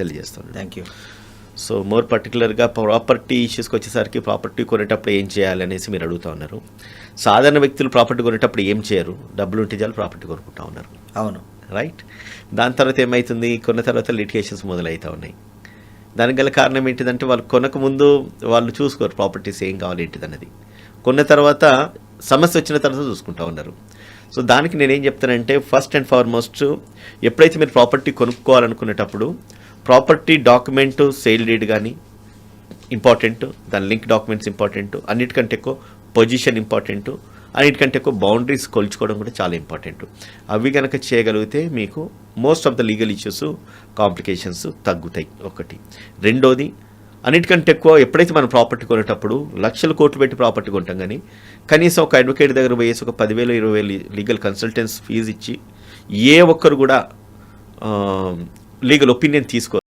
తెలియజేస్తాను. Thank you. So more పర్టికులర్గా property ఇష్యూస్కి వచ్చేసరికి ప్రాపర్టీ కొనేటప్పుడు ఏం చేయాలి అనేసి మీరు అడుగుతూ ఉన్నారు. సాధారణ వ్యక్తులు ప్రాపర్టీ కొనేటప్పుడు ఏం చేయరు, డబ్బులు ఉంటే చాలు ప్రాపర్టీ కొనుక్కుంటా ఉన్నారు. అవును, రైట్. దాని తర్వాత ఏమవుతుంది, కొన్న తర్వాత లిటిగేషన్స్ మొదలవుతూ ఉన్నాయి. దానికి గల కారణం ఏంటిదంటే వాళ్ళు కొనక ముందు వాళ్ళు చూసుకోరు ప్రాపర్టీస్ ఏం కావాలి ఏంటిదన్నది. కొన్న తర్వాత సమస్య వచ్చిన తర్వాత చూసుకుంటా ఉన్నారు. సో దానికి నేనేం చెప్తానంటే ఫస్ట్ అండ్ ఫార్మోస్ట్ ఎప్పుడైతే మీరు ప్రాపర్టీ కొనుక్కోవాలనుకునేటప్పుడు ప్రాపర్టీ డాక్యుమెంట్ సేల్ డీడ్ కానీ ఇంపార్టెంట్, దాని లింక్ డాక్యుమెంట్స్ ఇంపార్టెంట్, అన్నిటికంటే ఎక్కువ పొజిషన్ ఇంపార్టెంట్, అన్నిటికంటే ఎక్కువ బౌండరీస్ కొలుచుకోవడం కూడా చాలా ఇంపార్టెంట్. అవి కనుక చేయగలిగితే మీకు most of the legal issues complications తగ్గుతాయి. ఒకటి. రెండోది, అన్నిటికంటే ఎక్కువ ఎప్పుడైతే మనం ప్రాపర్టీ కొనేటప్పుడు లక్షల కోట్లు పెట్టి ప్రాపర్టీ కొంటాం, కానీ కనీసం ఒక అడ్వకేట్ దగ్గర పోయేసి ఒక 10,000 20,000 లీగల్ కన్సల్టెన్స్ ఫీజు ఇచ్చి ఏ ఒక్కరు కూడా లీగల్ ఒపీనియన్ తీసుకో